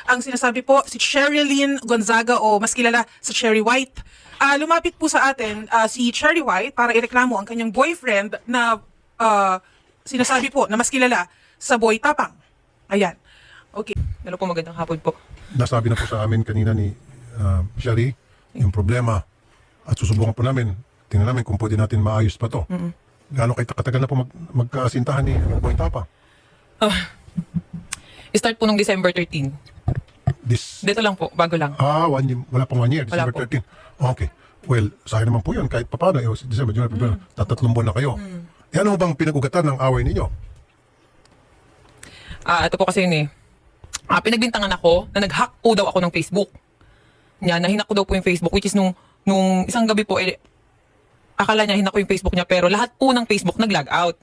ang sinasabi po si Sherilyn Gonzaga o mas kilala sa Cherry White. Lumapit po sa atin si Cherry White para ireklamo ang kanyang boyfriend na sinasabi po na mas kilala sa Boy Tapang. Ayan. Okay. Hello po, magandang hapon po. Nasabi na po sa amin kanina ni Sherry yung problema at susubukan po namin, tingnan namin kung pwede natin maayos pa to. Gaano kayo katagal na po magkasintahan ni Boy Tapang? Start po nung December 13. Dito lang po, bago lang. Wala pang 1 year, Wala December 13. Okay. Well, sa akin naman po yun, kahit paano, December, January, February, tatatlong buwan na kayo. Ano bang pinag-ugatan ng away ninyo? Ito po kasi yun eh. Pinagbintangan ako na nag-hack po daw ako ng Facebook. Yan, nahinak ko daw po yung Facebook, which is nung isang gabi po, akala niya hinak ko yung Facebook niya, pero lahat po ng Facebook nag-log out.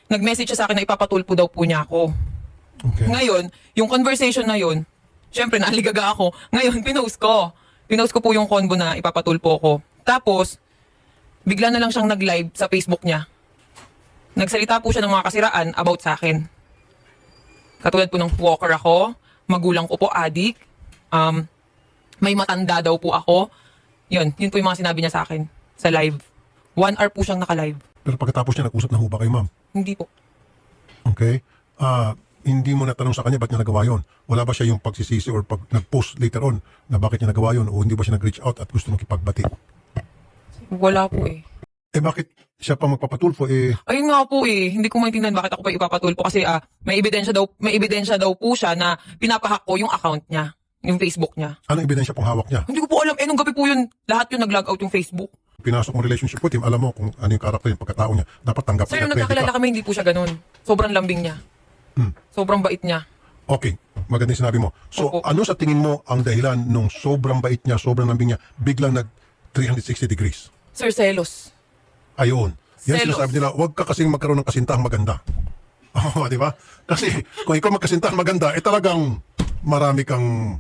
Nag-message siya sa akin na ipapatulpo daw po niya ako. Okay. Ngayon, yung conversation na yun, syempre naaligaga ako. Ngayon, pinost ko. Pinost ko po yung convo na ipapatulpo ko. Tapos, bigla na lang siyang nag-live sa Facebook niya. Nagsalita po siya ng mga kasiraan about sa akin. Katulad po ng walker ako, magulang ko po adik, may matanda daw po ako. Yun po yung mga sinabi niya sa akin sa live. 1 hour po siyang naka-live. Pero pagkatapos niya, nag-usap na ho ba kayo, ma'am? Hindi po. Okay. Hindi mo natanong sa kanya ba't niya nagawa yun? Wala ba siya yung pagsisisi or pag nag-post later on na bakit niya nagawa yun o hindi ba siya nag-reach out at gusto makipagbati? Wala po eh. Bakit siya pa magpapatulfo Ayun nga po eh, hindi ko maintindihan bakit ako pa ipapatulpo kasi may ebidensya daw po siya na pinapahack ko yung account niya, yung Facebook niya. anong ebidensya pong hawak niya? Hindi ko po alam, nung gabi po yun, lahat yun nag-log out yung Facebook. Pinasok mong relationship with him, alam mo kung ano yung karakter yung pagkatao niya. Dapat tanggap Sir, nung nagkakilala kami, hindi po siya ganun. Sobrang lambing niya. Sobrang bait niya. Okay, maganda yung sinabi mo. So, Opo. ano sa tingin mo ang dahilan nung sobrang bait niya, sobrang lambing niya, biglang nag 360 degrees? Sir, selos. Ayun. Yan Selos. sinasabi nila, huwag ka kasing magkaroon ng kasintahang maganda. Oo, di ba? Kasi kung ikaw magkasintahang maganda, talagang marami kang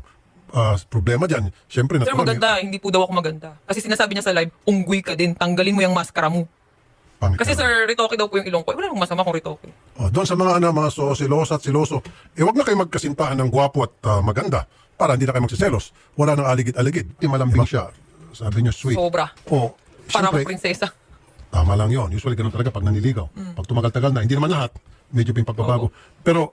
problema dyan. Siyempre, Sir, maganda. Hindi po daw ako maganda. Kasi sinasabi niya sa live, unggoy ka din. Tanggalin mo yung maskara mo. Kasi sir, ritoke daw po yung ilong ko. Wala namang masama kung ritoke. Doon sa mga mga silosa at siloso, huwag na kayo magkasintahan ng gwapo at maganda para hindi na kayo magsiselos. Wala nang aligid-aligid. Di malambing siya. Sabi niyo, sweet. Sobra. Oh, Para siyempre, akong prinsesa. tama lang yon. Usually ganun talaga pag naniligaw. Pag tumagal-tagal na, hindi naman lahat, medyo pa yung pagbabago. Pero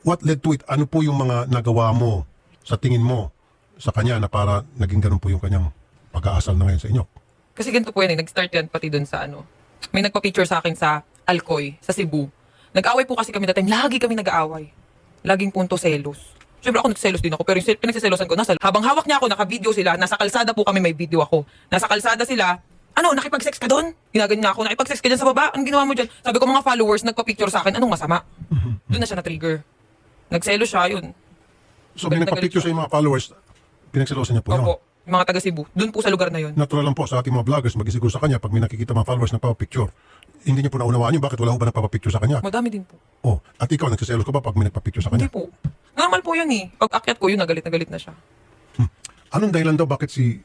what led to it? Ano po yung mga nagawa mo sa tingin mo sa kanya na para naging ganun po yung kanyang pag-aasal na ngayon sa inyo? Kasi ganito po yan eh. Nag-start yan pati dun sa ano. May nagpa-picture sa akin sa Alcoy, sa Cebu. Nag-away po kasi kami that time. Lagi kami nag-aaway. Laging punto selos. Siyempre ako nagselos din ako. Pero yung pinagsiselosan ko, habang hawak niya ako, naka-video sila. Nasa kalsada po kami, may video ako. Nasa kalsada sila. Ano, nakipag-sex ka doon? Ginaganyan niya ako, nakipag-sex ka dyan sa baba? Anong ginawa mo dyan? Sabi ko, mga followers, nagpa-picture sa akin. Anong masama? Doon na siya na-trigger. Nagselos siya, yun. So, may nagpa-picture sa yung mga followers, pinagsilosan niya po yun. Opo, yung mga taga Cebu. Doon po sa lugar na yun. Natural lang po sa ating mga vloggers, magisiguro sa kanya, pag may nakikita mga followers nagpapapicture, hindi niyo po naunawaan yun, bakit wala ko ba nagpapapicture sa kanya? Madami din po. Oh, at ikaw, nagsiselos ka ba pag may nagpapicture sa Hindi kanya? po. Normal po yun eh. Pag akyat ko yun, nagalit na siya. Anong dahilan daw bakit si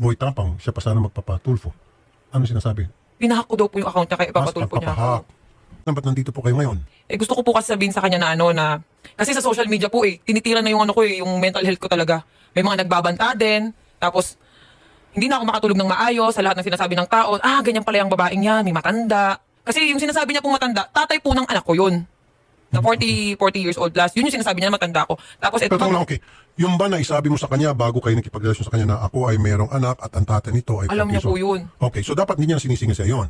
Boy Tapang, siya pa sana magpapatulfo? Ano sinasabi? Pinahack ko daw po yung account niya kaya ipapatulpo niya ako. Ba't nandito po kayo ngayon? Gusto ko po kasi sabihin sa kanya na kasi sa social media po tinitira na yung ko yung mental health ko talaga. May mga nagbabanta din, tapos hindi na ako makatulog ng maayos sa lahat ng sinasabi ng tao. Ganyan pala yung babaeng yan, may matanda. Kasi yung sinasabi niya pong matanda, tatay po ng anak ko yun. Na 40 years old plus. Yun yung sinasabi niya na matanda ko. Tapos ito, Pero lang, okay. Yung ba na isabi mo sa kanya bago kayo nakipagrelasyon sa kanya na ako ay mayroong anak at ang tatay nito ay alam niya po yun. Okay, so dapat hindi niya sinisingil sa yon.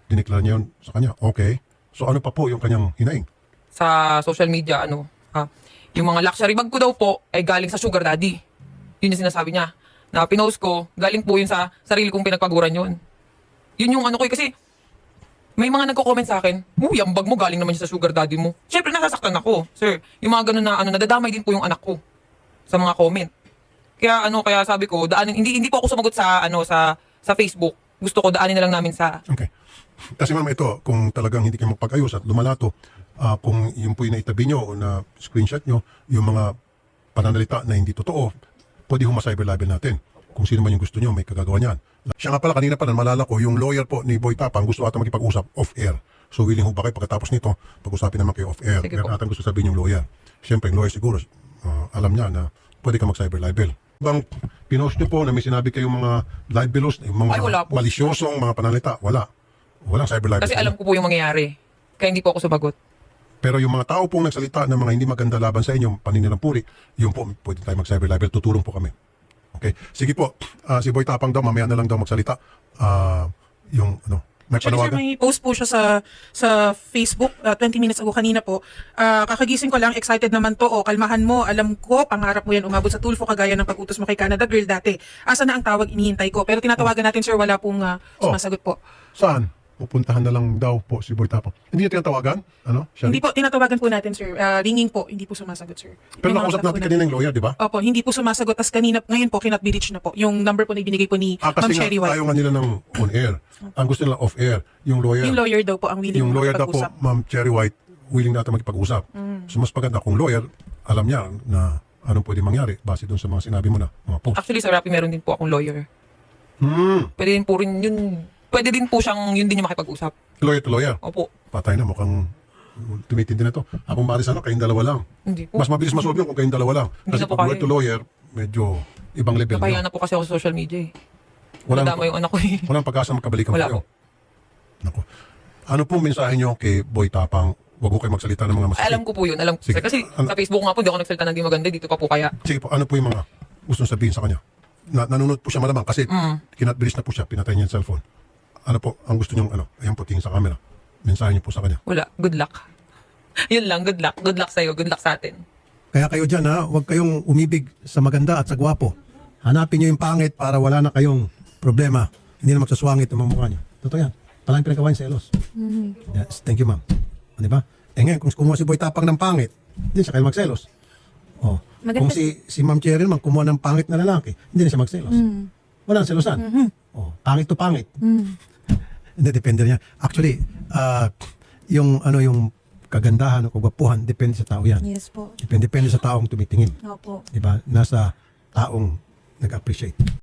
Dineklara niya yun sa kanya. Okay. So ano pa po yung kanyang hinaing? Sa social media, yung mga luxury bag ko daw po ay galing sa sugar daddy. Yun yung sinasabi niya. Na pinost ko, galing po yun sa sarili kong pinagpaguran yun. Yun yung kasi may mga nagko-comment sa akin, yung bag mo galing naman siya sa sugar daddy mo. Siyempre nasasaktan ako, sir. Yung mga ganun na nadadamay din po yung anak ko sa mga comment. Kaya sabi ko, hindi po ako sumagot sa sa Facebook. Gusto ko daanin na lang namin sa Okay. Kasi ma'am, ito, kung talagang hindi kayo magpag-ayos at lumalato, kung yun po yung naitabi nyo o na screenshot nyo, yung mga pananalita na hindi totoo, pwede humacyber label natin. Kung sino man yung gusto nyo, may kagagawa niyan. Siya nga pala, kanina pa malala ko, yung lawyer po ni Boy Tapang gusto ata makipag-usap off-air. So willing ho ba kayo pagkatapos nito, pag-usapin naman kayo off-air. Sige Pero po. atang gusto sabihin yung lawyer. Siyempre, yung lawyer siguro, alam niya na pwede ka mag-cyber libel. Bang pinost niyo po na may sinabi kayong mga libelous, yung mga Ay, wala po. malisyosong mga pananalita, wala. Walang cyber libel. Kasi alam ko po yung mangyayari. Kaya hindi po ako sumagot. Pero yung mga tao pong nagsalita ng mga hindi maganda laban sa inyo, paninirang puri, yung po, pwede tayo mag-cyber libel, tutulong po kami. Okay? Sige po, si Boy Tapang daw, mamaya na lang daw magsalita. Yung, may Actually, sir, panawagan. may post po siya sa Facebook 20 minutes ago kanina po. Kakagising ko lang, excited naman to. O, kalmahan mo, alam ko, pangarap mo yan umabot sa Tulfo kagaya ng pag-utos mo kay Canada Girl dati. Asa na ang tawag, inihintay ko. Pero tinatawagan natin, sir, wala pong sumasagot po. Saan? Pupuntahan na lang daw po si Boy Tapang. Hindi niya tinatawagan? Shari? Hindi po, tinatawagan po natin, sir. Ringing po, hindi po sumasagot, sir. Pero May nakausap mga natin po kanina yung lawyer, di ba? Opo, hindi po sumasagot. Tapos kanina, ngayon po, cannot be reached na po. Yung number po na ibinigay po ni Ma'am Kasi nga, Sherry White. ayaw nga nila ng on-air. Ang gusto nila off-air. Yung lawyer. Yung lawyer daw po ang willing Yung lawyer daw po, makipag-usap. Ma'am Cherry White, willing na ata makipag-usap. So mas maganda kung lawyer, alam niya na anong pwede mangyari base dun sa mga sinabi mo na mga post. Actually, sa Rappi meron din po akong lawyer. Pwede din po siyang yun din yung makipag-usap. Lawyer to lawyer. Opo. Patay na, mukhang tumitindi na to. Ako Maris, kayong dalawa lang. Hindi po. Mas mabilis masolve yun kung kayong dalawa lang. Hindi Kasi na po pag lawyer kaya to lawyer, medyo ibang level Napahiya na. na po kasi ako sa social media eh. Walang, Nadama yung anak ko eh. walang pag-asa magkabalikan Wala kayo. po. Naku. Ano po mensahe nyo kay Boy Tapang? Huwag ko kayo magsalita ng mga masakit. Alam ko po yun. Alam ko. Sige. Kasi Ano- sa Facebook nga po, hindi ako nagsalita ng di maganda. Dito pa po kaya. Sige po, ano po yung mga gusto sabihin sa kanya? Nanonood po siya malamang kasi kinatbilis na po siya, pinatay niya yung cellphone. Ano po, ang gusto niyong ayan po, tingin sa camera. Mensahe niyo po sa kanya. Wala. Good luck. Yun lang. Good luck. Good luck sa'yo. Good luck sa atin. Kaya kayo dyan huwag kayong umibig sa maganda at sa gwapo. Hanapin nyo yung pangit para wala na kayong problema. Hindi na magsuswangit ang mga mukha nyo. Totoo yan. Palang pinagawa yung selos. Yes, thank you ma'am. Di ba? Ngayon, kung kumuha si Boy Tapang ng pangit, hindi siya kayo magselos. Oh. Kung si Ma'am Cheryl man kumuha ng pangit na lalaki, hindi na siya magselos. Walang selosan. Oh, pangit to pangit. Hindi, depende niya. Actually, yung kagandahan o kagwapuhan, depende sa tao yan. Yes po. Depende sa taong tumitingin. Opo. Di ba? Nasa taong nag-appreciate.